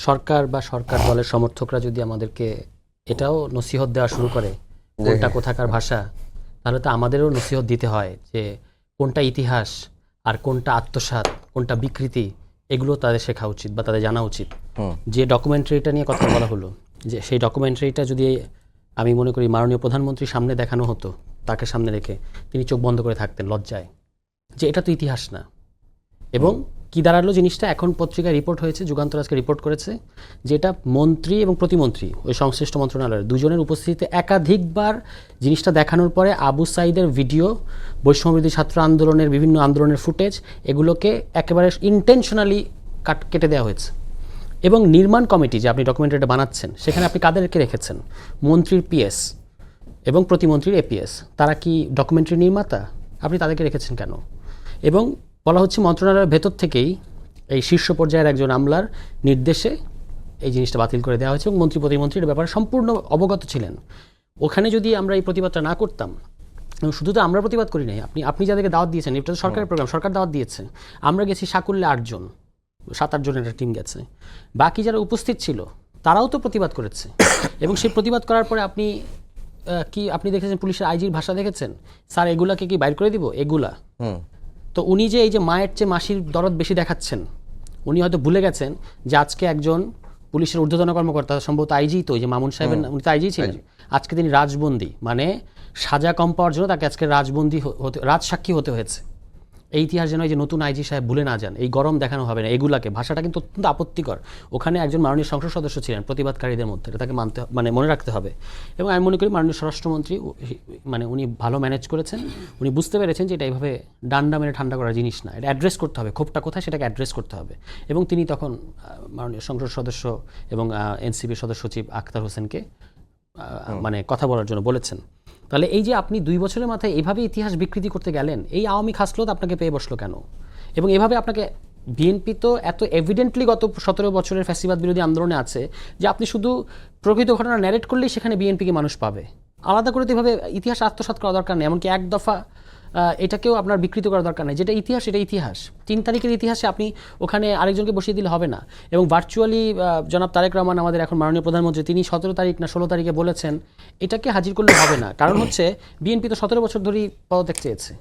সরকার বা সরকার দলের সমর্থকরা যদি আমাদেরকে এটাও নসিহত দেওয়া শুরু করে কোনটা কোথাকার ভাষা, তাহলে তো আমাদেরও নসিহত দিতে হয় যে কোনটা ইতিহাস আর কোনটা আত্মসাৎ, কোনটা বিকৃতি, এগুলো তাদের শেখা উচিত বা তাদের জানা উচিত। যে ডকুমেন্টারিটা নিয়ে কথা বলা হলো, যে সেই ডকুমেন্টারিটা যদি আমি মনে করি মাননীয় প্রধানমন্ত্রীর সামনে দেখানো হতো, তাকে সামনে রেখে তিনি চোখ বন্ধ করে থাকতেন লজ্জায়, যে এটা তো ইতিহাস না। এবং কি দাঁড়ালো জিনিসটা, এখন পত্রিকায় রিপোর্ট হয়েছে, যুগান্তর আজকে রিপোর্ট করেছে, যে এটা মন্ত্রী এবং প্রতিমন্ত্রী ওই সংশ্লিষ্ট মন্ত্রণালয়ের দুজনের উপস্থিতিতে একাধিকবার জিনিসটা দেখানোর পরে আবু সাইদের ভিডিও, বৈষম্যবিরোধী ছাত্র আন্দোলনের বিভিন্ন আন্দোলনের ফুটেজ, এগুলোকে একেবারে ইন্টেনশনালি কেটে দেওয়া হয়েছে। এবং নির্মাণ কমিটি যে আপনি ডকুমেন্টারিটা বানাচ্ছেন, সেখানে আপনি কাদেরকে রেখেছেন? মন্ত্রীর পিএস এবং প্রতিমন্ত্রীর এপিএস। তারা কি ডকুমেন্টারি নির্মাতা? আপনি তাদেরকে রেখেছেন কেন? এবং বলা হচ্ছে মন্ত্রণালয়ের ভেতর থেকেই এই শীর্ষ পর্যায়ের একজন আমলার নির্দেশে এই জিনিসটা বাতিল করে দেওয়া হয়েছে এবং মন্ত্রী প্রতিমন্ত্রীর ব্যাপারে সম্পূর্ণ অবগত ছিলেন। ওখানে যদি আমরা এই প্রতিবাদটা না করতাম, এবং শুধু তো আমরা প্রতিবাদ করি নাই, আপনি যাদেরকে দাওয়াত দিয়েছেন, এটা তো সরকারের প্রোগ্রাম, সরকার দাওয়াত দিয়েছে। আমরা গেছি সাকুল্যে 8 জন, 7-8 জনের একটা টিম গেছে, বাকি যারা উপস্থিত ছিল তারাও তো প্রতিবাদ করেছে। এবং সেই প্রতিবাদ করার পরে আপনি দেখেছেন পুলিশের আইজির ভাষা দেখেছেন, স্যার এগুলাকে কি বাইর করে দিব এগুলা। তো উনি যে এই যে মায়ের চেয়ে মাসির দরদ বেশি দেখাচ্ছেন, উনি হয়তো ভুলে গেছেন যে আজকে একজন পুলিশের ঊর্ধ্বতন কর্মকর্তা, সম্ভবত আইজি, তো ওই যে মামুন সাহেবের, উনি তো আইজি ছিলেন, আজকে তিনি রাজবন্দী, মানে সাজা কম পাওয়ার জন্য তাকে আজকে রাজসাক্ষী হতে হয়েছে। এই ইতিহাস যেন এই যে নতুন আইজি সাহেব ভুলে না যান, এই গরম দেখানো হবে না এগুলাকে। ভাষাটা কিন্তু অত্যন্ত আপত্তিকর। ওখানে একজন মাননীয় সংসদ সদস্য ছিলেন প্রতিবাদকারীদের মধ্যে, তাকে মনে রাখতে হবে। এবং আমি মনে করি মাননীয় স্বরাষ্ট্রমন্ত্রী উনি ভালো ম্যানেজ করেছেন, উনি বুঝতে পেরেছেন যে এটা এইভাবে ডান্ডা মেরে ঠান্ডা করার জিনিস না, এটা অ্যাড্রেস করতে হবে, ক্ষোভটা কোথায় সেটাকে অ্যাড্রেস করতে হবে। এবং তিনি তখন মাননীয় সংসদ সদস্য এবং এনসিপির সদস্য সচিব আখতার হোসেনকে কথা বলার জন্য বলেছেন। তাহলে এই যে আপনি 2 বছরের মাথায় এইভাবে ইতিহাস বিকৃতি করতে গেলেন, এই আওয়ামী খাসলত আপনাকে পেয়ে বসলো কেন? এবং এভাবে আপনাকে বিএনপি তো এত এভিডেন্টলি গত 17 বছরের ফ্যাসিবাদ বিরোধী আন্দোলনে আছে যে আপনি শুধু প্রকৃত ঘটনা ন্যারেট করলেই সেখানে বিএনপিকে মানুষ পাবে। আলাদা করে তো এভাবে ইতিহাস আত্মসাৎ করা দরকার নেই, এমনকি এক দফা এটাকেও আপনার বিকৃত করা দরকার নেই। যেটা ইতিহাস এটা ইতিহাস। 3 তারিখের ইতিহাসে আপনি ওখানে আরেকজনকে বসিয়ে দিলে হবে না। এবং ভার্চুয়ালি জনাব তারেক রহমান, আমাদের এখন মাননীয় প্রধানমন্ত্রী, তিনি 17 তারিখ না 16 তারিখে বলেছেন এটাকে হাজির করলে হবে না। কারণ হচ্ছে বিএনপি তো 17 বছর ধরেই পদত্যাগ চেয়েছে।